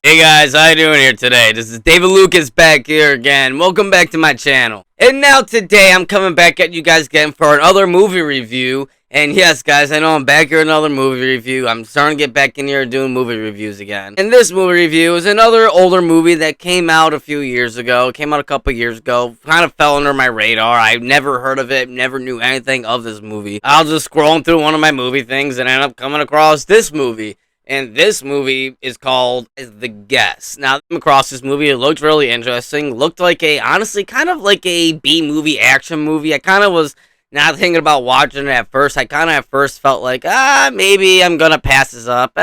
Hey guys, how you doing here today? This is David Lucas back here again. Welcome back to my channel. And now today I'm coming back at you guys again for another movie review. And yes guys, I know I'm back here another movie review. I'm starting to get back in here doing movie reviews again. And this movie review is another older movie that came out a few years ago. It came out a couple years ago. Kind of fell under my radar. I never heard of it, never knew anything of this movie. I was just scrolling through one of my movie things and ended up coming across this movie. And this movie is called The Guest. Now, I came across this movie. It looked really interesting. Looked like honestly, kind of like a B-movie action movie. I kind of was not thinking about watching it at first. I kind of at first felt like, maybe I'm going to pass this up.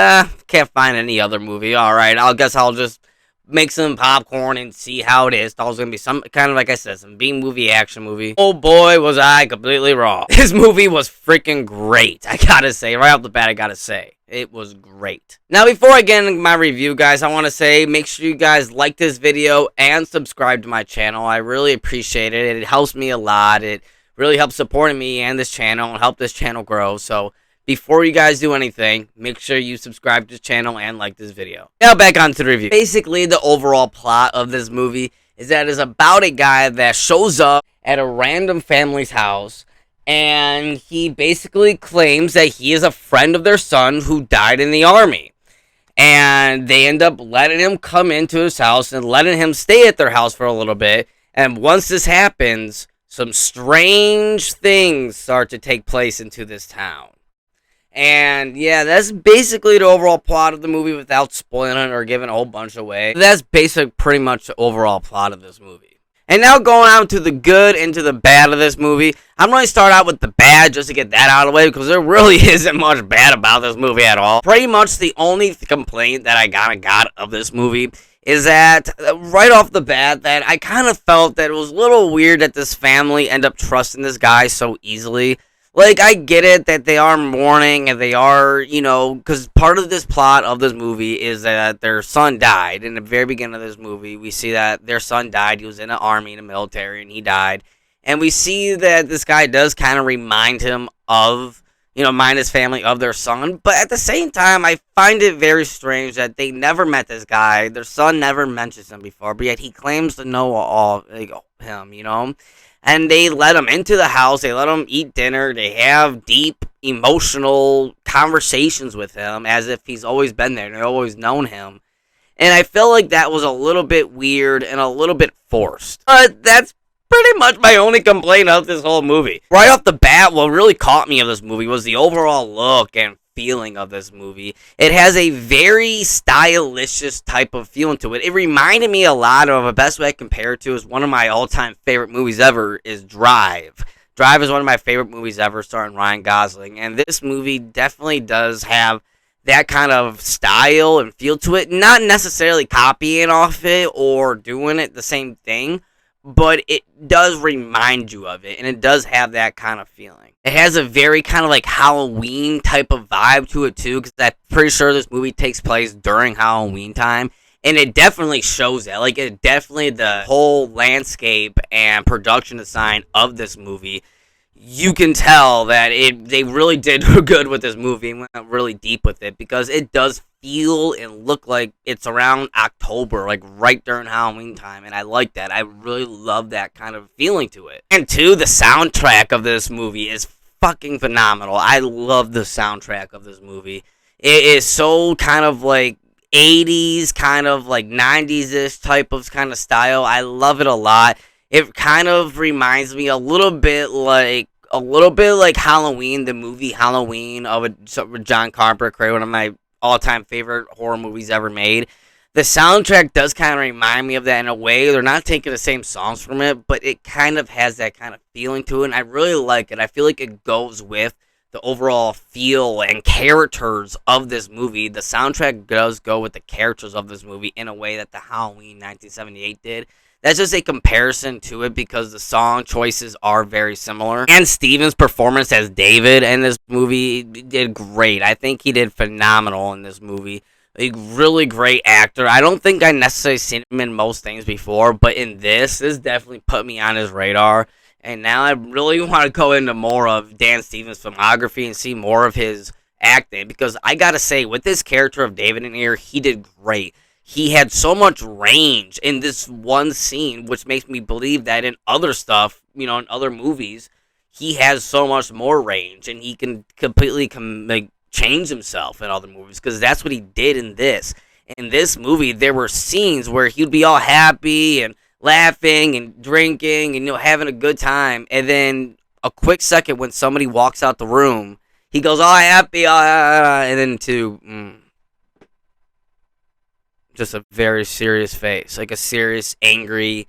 Can't find any other movie. All right, I guess I'll just make some popcorn and see how it is. Thought it was going to be some kind of, like I said, some B-movie action movie. Oh boy, was I completely wrong. This movie was freaking great. I gotta say, right off the bat, I gotta say. It was great. Now, before I get into my review, guys, I want to say, make sure you guys like this video and subscribe to my channel. I really appreciate it. It helps me a lot. It really helps supporting me and this channel and help this channel grow. So, before you guys do anything, make sure you subscribe to this channel and like this video. Now, back on to the review. Basically, the overall plot of this movie is that it's about a guy that shows up at a random family's house, and he basically claims that he is a friend of their son who died in the army. And they end up letting him come into his house and letting him stay at their house for a little bit. And once this happens, some strange things start to take place into this town. And yeah, that's basically the overall plot of the movie without spoiling it or giving a whole bunch away. That's pretty much the overall plot of this movie. And now going on to the good and to the bad of this movie. I'm going to start out with the bad just to get that out of the way, because there really isn't much bad about this movie at all. Pretty much the only complaint that I got of this movie is that right off the bat that I kind of felt that it was a little weird that this family ended up trusting this guy so easily. Like, I get it that they are mourning and they are, because part of this plot of this movie is that their son died. In the very beginning of this movie, we see that their son died. He was in the army, in the military, and he died. And we see that this guy does kind of remind him of, remind his family of their son. But at the same time, I find it very strange that they never met this guy. Their son never mentions him before, but yet he claims to know all him, And they let him into the house, they let him eat dinner, they have deep, emotional conversations with him as if he's always been there, and they've always known him. And I feel like that was a little bit weird and a little bit forced. But that's pretty much my only complaint of this whole movie. Right off the bat, what really caught me of this movie was the overall look and feeling of this movie. It has a very stylish type of feeling to it. It reminded me a lot of, the best way I compare it to is one of my all-time favorite movies ever is Drive. Drive is one of my favorite movies ever, starring Ryan Gosling, and this movie definitely does have that kind of style and feel to it. Not necessarily copying off it or doing it the same thing, but it does remind you of it, and it does have that kind of feeling. It has a very kind of like Halloween type of vibe to it too, because I'm pretty sure this movie takes place during Halloween time, and it definitely shows that. Like, it definitely, the whole landscape and production design of this movie, you can tell that they really did good with this movie and went really deep with it, because it does feel and look like it's around October, like right during Halloween time, and I like that. I really love that kind of feeling to it. And two, the soundtrack of this movie is fucking phenomenal. I love the soundtrack of this movie. It is so kind of like 80s, kind of like 90s-ish type of kind of style. I love it a lot. It kind of reminds me a little bit like Halloween, the movie Halloween of John Carpenter, one of my all-time favorite horror movies ever made. The soundtrack does kind of remind me of that in a way. They're not taking the same songs from it, but it kind of has that kind of feeling to it, and I really like it. I feel like it goes with the overall feel and characters of this movie. The soundtrack does go with the characters of this movie in a way that the Halloween 1978 did. That's just a comparison to it because the song choices are very similar. And Steven's performance as David in this movie did great. I think he did phenomenal in this movie. A really great actor. I don't think I necessarily seen him in most things before, but in this definitely put me on his radar. And now I really want to go into more of Dan Stevens' filmography and see more of his acting, because I gotta say, with this character of David in here, he did great. he had so much range in this one scene, which makes me believe that in other stuff, in other movies, he has so much more range, and he can completely like change himself in other movies, because that's what he did in this. In this movie, there were scenes where he'd be all happy and laughing and drinking and having a good time, and then a quick second when somebody walks out the room, he goes all happy, and then just a very serious face, like a serious, angry,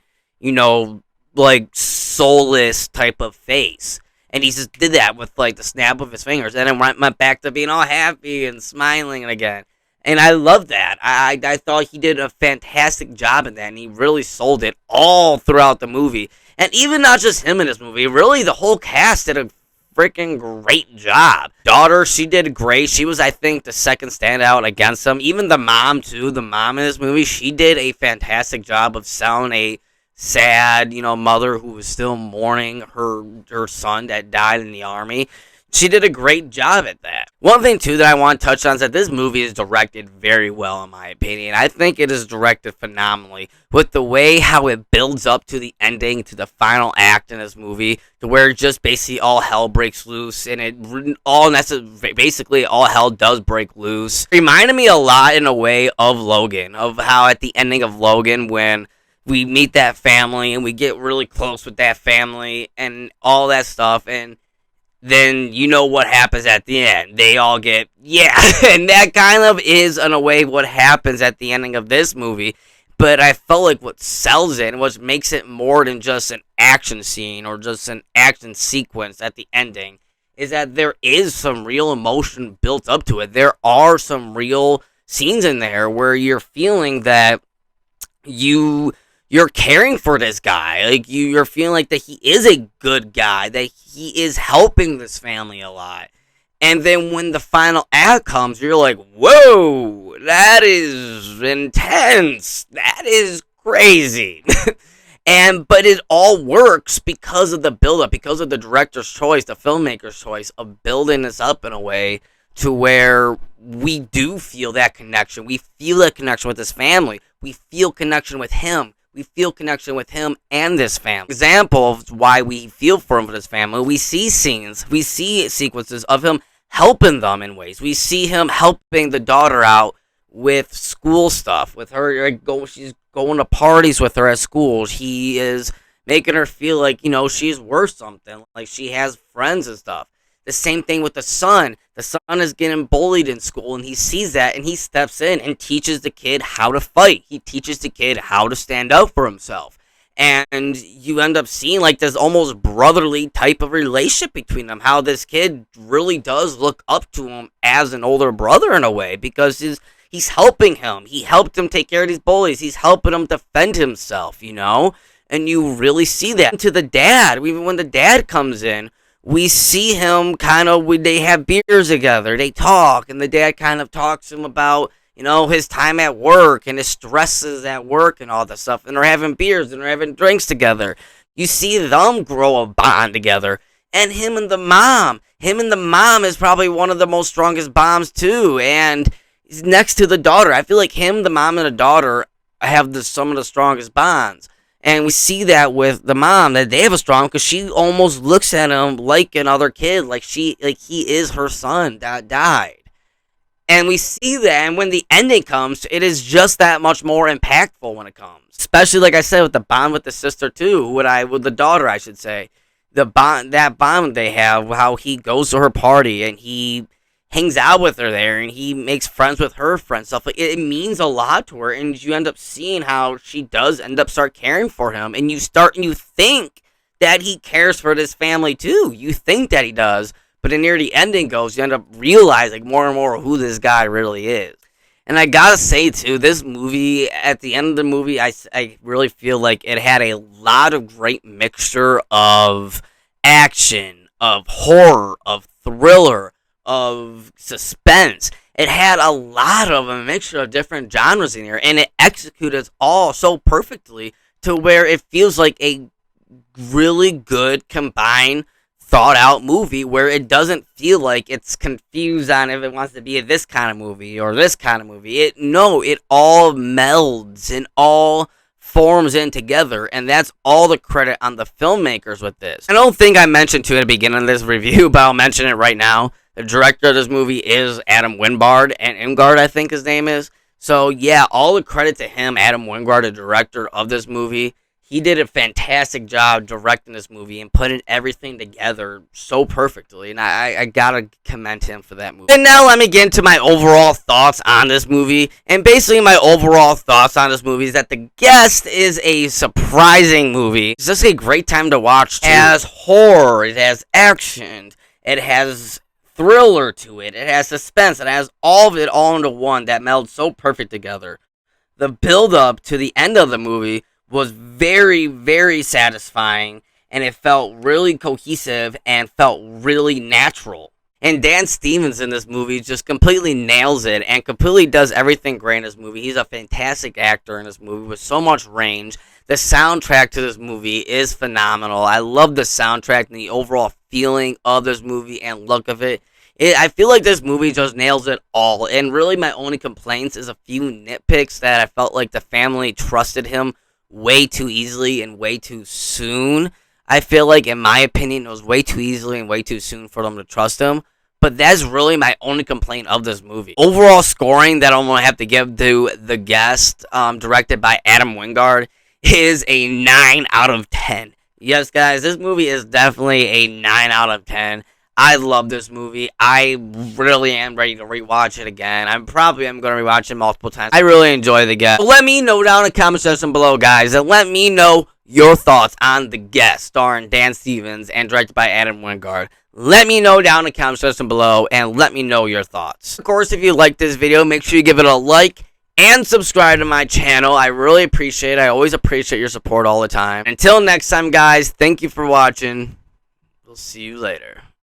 like soulless type of face. And he just did that with like the snap of his fingers, and then went back to being all happy and smiling again. And I love that. I thought he did a fantastic job in that, and he really sold it all throughout the movie. And even not just him in this movie, really the whole cast did a freaking great job. Daughter, she did great. She was, I think, the second standout against him. Even the mom, too. The mom in this movie, she did a fantastic job of selling a sad, mother who was still mourning her son that died in the army. She did a great job at that. One thing, too, that I want to touch on is that this movie is directed very well, in my opinion. I think it is directed phenomenally with the way how it builds up to the ending, to the final act in this movie, to where just basically all hell breaks loose, and basically all hell does break loose. It reminded me a lot, in a way, of Logan, of how at the ending of Logan, when we meet that family and we get really close with that family and all that stuff, and then what happens at the end. They all get, and that kind of is, in a way, what happens at the ending of this movie. But I felt like what sells it and what makes it more than just an action scene or just an action sequence at the ending is that there is some real emotion built up to it. There are some real scenes in there where you're feeling that you're caring for this guy. Like, you're feeling like that he is a good guy, that he is helping this family a lot. And then when the final act comes, you're like, whoa, that is intense. That is crazy. But it all works because of the build-up, because of the director's choice, the filmmaker's choice of building this up in a way to where we do feel that connection. We feel that connection with this family. We feel connection with him. We feel connection with him and this family. Example of why we feel for him, for this family. We see scenes, we see sequences of him helping them in ways. We see him helping the daughter out with school stuff, with her. She's going to parties with her at school. He is making her feel like, she's worth something, like she has friends and stuff. The same thing with the son. The son is getting bullied in school, and he sees that, and he steps in and teaches the kid how to fight. He teaches the kid how to stand up for himself. And you end up seeing like this almost brotherly type of relationship between them. How this kid really does look up to him as an older brother in a way, because he's helping him. He helped him take care of these bullies. He's helping him defend himself, And you really see that. To the dad, even when the dad comes in, we see him they have beers together, they talk, and the dad kind of talks to him about, his time at work and his stresses at work and all that stuff, and they're having beers and they're having drinks together. You see them grow a bond together, and him and the mom is probably one of the most strongest bonds too, and he's next to the daughter. I feel like him, the mom, and the daughter have some of the strongest bonds. And we see that with the mom, that they have a strong, because she almost looks at him like another kid, like he is her son that died. And we see that, and when the ending comes, it is just that much more impactful when it comes. Especially, like I said, with the bond with the sister too, with the daughter, I should say. That bond they have, how he goes to her party and he hangs out with her there, and he makes friends with her friends, stuff like it means a lot to her, and you end up seeing how she does end up start caring for him, and you think that he cares for this family too. You think that he does, but then near the ending goes, you end up realizing more and more who this guy really is. And I gotta say too, this movie, at the end of the movie, I really feel like it had a lot of great mixture of action, of horror, of thriller, of suspense. It had a lot of a mixture of different genres in here, and it executed all so perfectly to where it feels like a really good combined thought out movie where it doesn't feel like it's confused on if it wants to be this kind of movie or this kind of movie. It all melds and all forms in together, and that's all the credit on the filmmakers with this. I don't think I mentioned to at the beginning of this review, but I'll mention it right now. The director of this movie is Adam Wingard, and Ingard, I think his name is. So yeah, all the credit to him, Adam Wingard, the director of this movie. He did a fantastic job directing this movie and putting everything together so perfectly, and I gotta commend him for that movie. And now let me get into my overall thoughts on this movie, and basically my overall thoughts on this movie is that The Guest is a surprising movie. It's just a great time to watch, too. It has horror, it has action, it has thriller to it, it has suspense, it has all of it all into one that melds so perfect together. The build-up to the end of the movie was very, very satisfying, and it felt really cohesive and felt really natural. And Dan Stevens in this movie just completely nails it and completely does everything great in this movie. He's a fantastic actor in this movie with so much range. The soundtrack to this movie is phenomenal. I love the soundtrack and the overall feeling of this movie and look of it. I feel like this movie just nails it all. And really my only complaints is a few nitpicks that I felt like the family trusted him way too easily and way too soon. I feel like, in my opinion, it was way too easily and way too soon for them to trust him. But that's really my only complaint of this movie. Overall scoring that I'm going to have to give to The Guest, directed by Adam Wingard, is a 9 out of 10. Yes, guys, this movie is definitely a 9 out of 10. I love this movie. I really am ready to rewatch it again. I'm going to rewatch it multiple times. I really enjoy The Guest. Let me know down in the comment section below, guys, and let me know your thoughts on The Guest, starring Dan Stevens and directed by Adam Wingard. Let me know down in the comment section below, and let me know your thoughts. Of course, if you like this video, make sure you give it a like and subscribe to my channel. I really appreciate it. I always appreciate your support all the time. Until next time, guys, thank you for watching. We'll see you later.